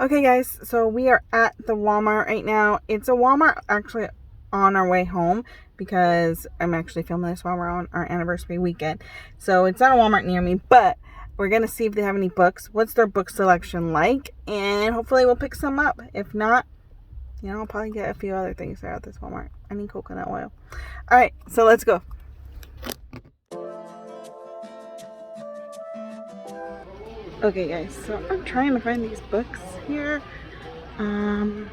Okay, guys, so we are at the Walmart right now. It's a Walmart actually on our way home because I'm actually filming this while we're on our anniversary weekend. So it's not a Walmart near me, but we're going to see if they have any books. What's their book selection like? And hopefully we'll pick some up. If not, I'll probably get a few other things there at this Walmart. I need coconut oil. All right, so let's go. Okay, guys, so I'm trying to find these books here. I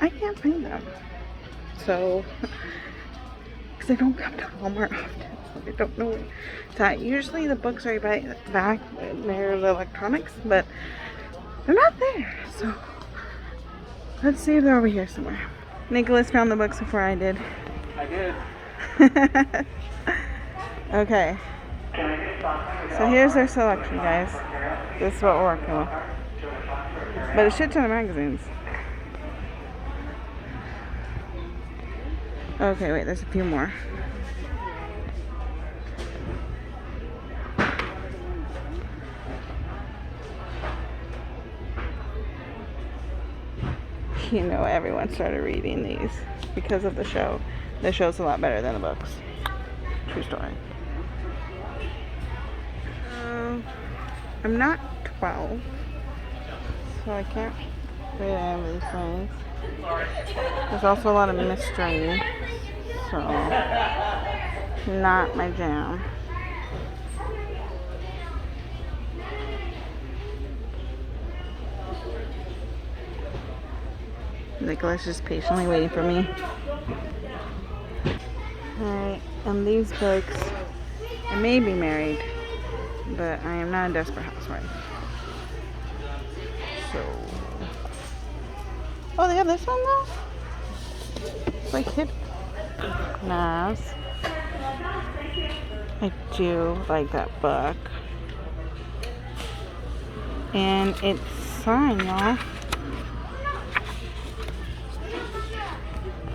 can't find them. So, because I don't come to Walmart often, so I don't know where it's at. Usually the books are by the back near the electronics, but they're not there. So, let's see if they're over here somewhere. Nicholas found the books before I did. I did. Okay. So here's their selection, guys. This is what we're working with. But a shit ton of magazines. Okay, wait, there's a few more. Everyone started reading these because of the show. The show's a lot better than the books. True story. I'm not 12, so I can't read any of these things. There's also a lot of mystery, so not my jam. Nicholas is patiently waiting for me. Alright, and these books, I may be married, but I am not a desperate housewife. So, oh, they have this one though? It's like hip. Nice. I do like that book. And it's signed, y'all.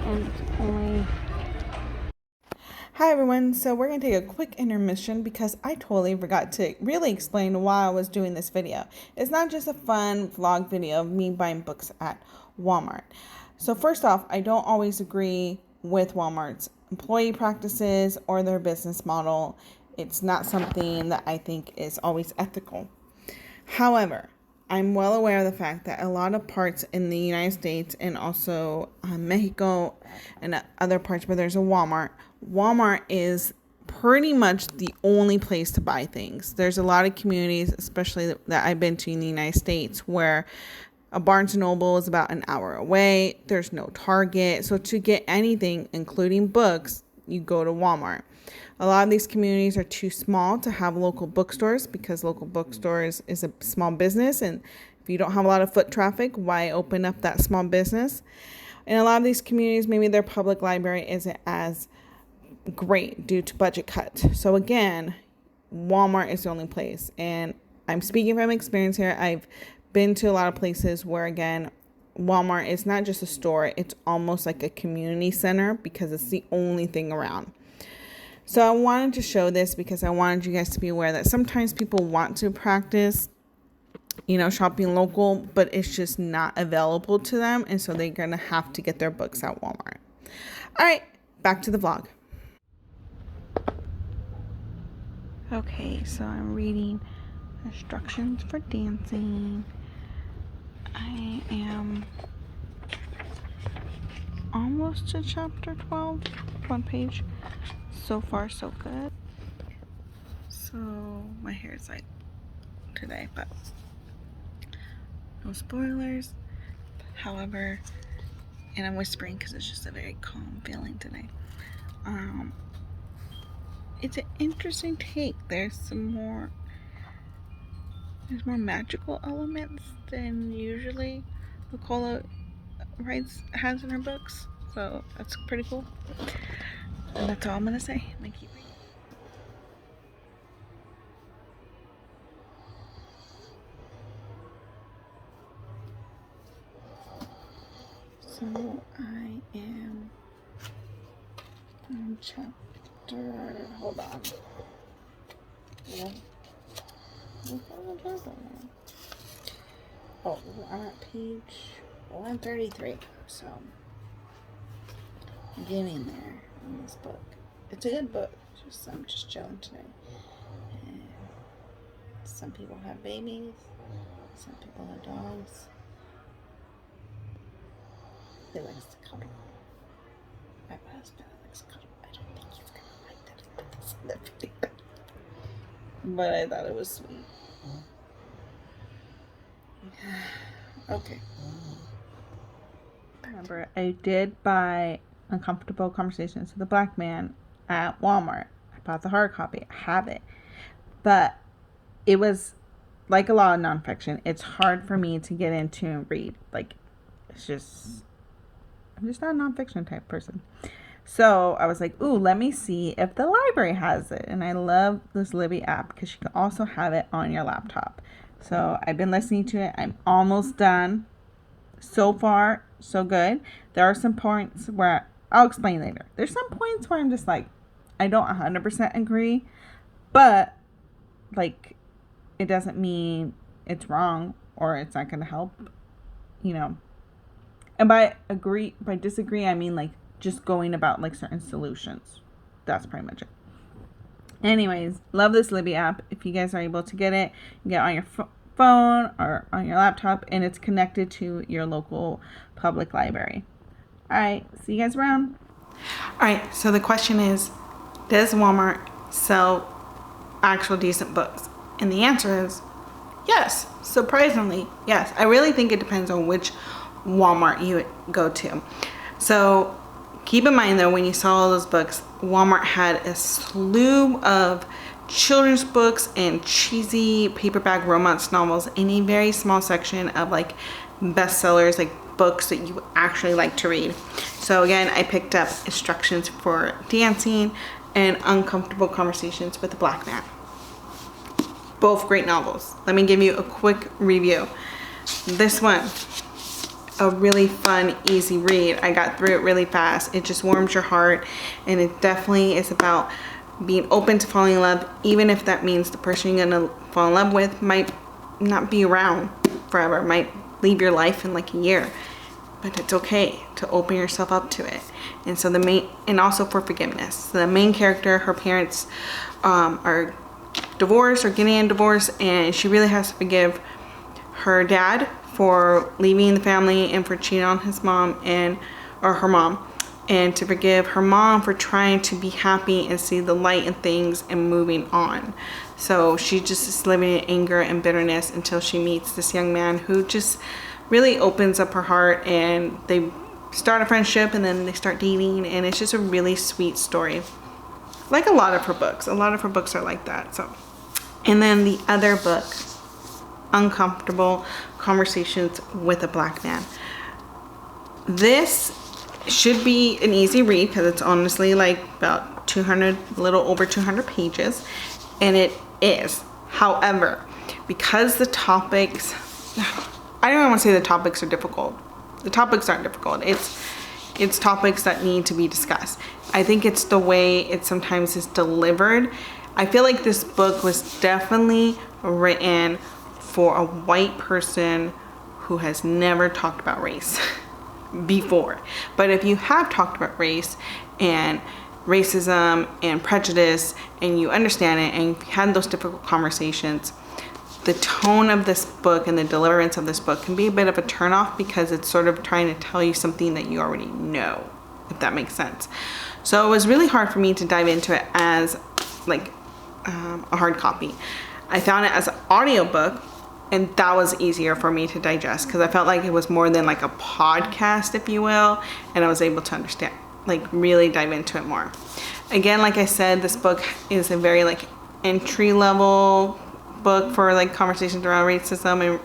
And it's only... Hi everyone, so we're going to take a quick intermission because I totally forgot to really explain why I was doing this video. It's not just a fun vlog video of me buying books at Walmart. So first off, I don't always agree with Walmart's employee practices or their business model. It's not something that I think is always ethical. However, I'm well aware of the fact that a lot of parts in the United States and also Mexico and other parts where there's a Walmart is pretty much the only place to buy things. There's a lot of communities, especially that I've been to in the United States, where a Barnes & Noble is about an hour away. There's no Target. So to get anything, including books, you go to Walmart. A lot of these communities are too small to have local bookstores because local bookstores is a small business. And if you don't have a lot of foot traffic, why open up that small business? In a lot of these communities, maybe their public library isn't as great due to budget cuts. So again, Walmart is the only place. And I'm speaking from experience here. I've been to a lot of places where, again, Walmart is not just a store. It's almost like a community center because it's the only thing around. So I wanted to show this because I wanted you guys to be aware that sometimes people want to practice, shopping local, but it's just not available to them. And so they're going to have to get their books at Walmart. All right, back to the vlog. Okay, so I'm reading instructions for dancing. I am almost to chapter 12, one page. So far, so good. So, my hair is like today, but no spoilers. However, and I'm whispering because it's just a very calm feeling today. It's an interesting take. There's more magical elements than usually Nicole has in her books. So that's pretty cool. And that's all I'm gonna say. I'm gonna keep reading. So I am in chapter. Hold on. Yeah. Oh, I'm at page 133, so I'm getting there in this book. It's a good book. I'm just chilling today. And some people have babies. Some people have dogs. They like to cuddle. My husband likes to cuddle. I don't think he's gonna like that I put this in the video. But I thought it was sweet. Okay. Remember, I did buy Uncomfortable Conversations with a Black Man at Walmart. I bought the hard copy. I have it. But it was like a lot of nonfiction. It's hard for me to get into and read. Like, I'm just not a nonfiction type person. So I was like, ooh, let me see if the library has it. And I love this Libby app because you can also have it on your laptop. So I've been listening to it. I'm almost done. So far, so good. There are some points where I'll explain later. There's some points where I'm just like, I don't 100% agree, but like, it doesn't mean it's wrong or it's not going to help, you know. And by disagree, I mean like just going about like certain solutions. That's pretty much it. Anyways, love this Libby app. If you guys are able to get it, you get it on your phone or on your laptop, and it's connected to your local public library. All right, see you guys around. All right, so the question is, does Walmart sell actual decent books? And the answer is yes. Surprisingly, yes. I really think it depends on which Walmart you go to. So keep in mind though, when you saw all those books, Walmart had a slew of children's books and cheesy paperback romance novels in a very small section of like bestsellers, like books that you actually like to read. So again, I picked up Instructions for Dancing and Uncomfortable Conversations with a Black Man. Both great novels. Let me give you a quick review. This one, a really fun, easy read. I got through it really fast. It just warms your heart, and it definitely is about being open to falling in love, even if that means the person you're gonna fall in love with might not be around forever, might leave your life in like a year. But it's okay to open yourself up to it. And so and also for forgiveness. So the main character, her parents are divorced or getting a divorce, and she really has to forgive her dad for leaving the family and for cheating on his mom or her mom, and to forgive her mom for trying to be happy and see the light in things and moving on. So she just is living in anger and bitterness until she meets this young man who just really opens up her heart, and they start a friendship, and then they start dating, and it's just a really sweet story. Like a lot of her books. A lot of her books are like that. So, and then the other book, Uncomfortable Conversations with a Black Man. This should be an easy read because it's honestly like about 200, a little over 200 pages, and it is. However, because the topics, I don't want to say the topics are difficult. The topics aren't difficult. It's topics that need to be discussed. I think it's the way it sometimes is delivered. I feel like this book was definitely written for a white person who has never talked about race before. But if you have talked about race and racism and prejudice, and you understand it, and you've had those difficult conversations, the tone of this book and the deliverance of this book can be a bit of a turnoff because it's sort of trying to tell you something that you already know, if that makes sense. So it was really hard for me to dive into it as like a hard copy. I found it as an audiobook, and that was easier for me to digest because I felt like it was more than like a podcast, if you will, and I was able to understand, like really dive into it more. Again, like I said, this book is a very like entry level book for like conversations around racism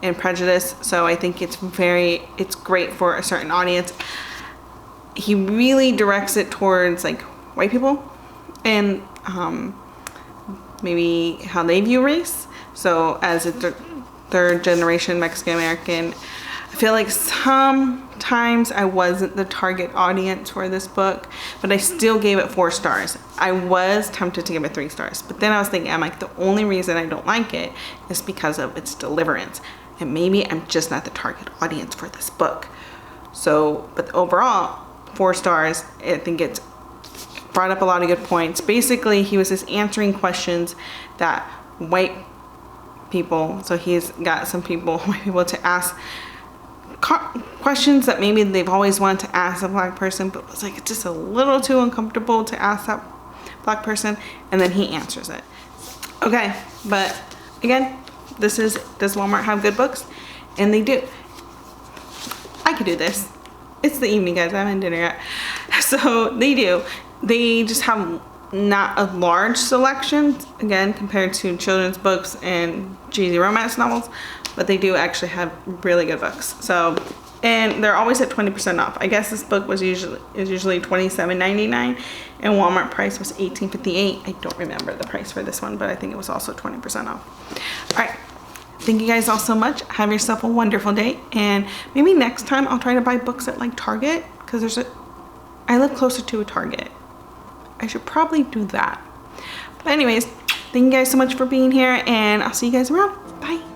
and prejudice. So I think it's great for a certain audience. He really directs it towards like white people and maybe how they view race. So as a third generation Mexican American, I feel like sometimes I wasn't the target audience for this book, but I still gave it 4 stars. I was tempted to give it 3 stars, but then I was thinking, I'm like, the only reason I don't like it is because of its deliverance. and maybe I'm just not the target audience for this book. So, but overall, 4 stars. I think it's brought up a lot of good points. Basically, he was just answering questions that white people, so he's got some people, white people, to ask questions that maybe they've always wanted to ask a Black person, but was like, it's just a little too uncomfortable to ask that Black person, and then he answers it. Okay, but again, does Walmart have good books? And they do. I could do this. It's the evening, guys. I haven't had dinner yet. So they do. They just have not a large selection, again, compared to children's books and cheesy romance novels, but they do actually have really good books. So, and they're always at 20% off. I guess this book is usually $27.99, and Walmart price was $18.58. I don't remember the price for this one, but I think it was also 20% off. All right. Thank you guys all so much. Have yourself a wonderful day, and maybe next time I'll try to buy books at like Target, because I live closer to a Target. I should probably do that. But anyways, thank you guys so much for being here, and I'll see you guys around. Bye.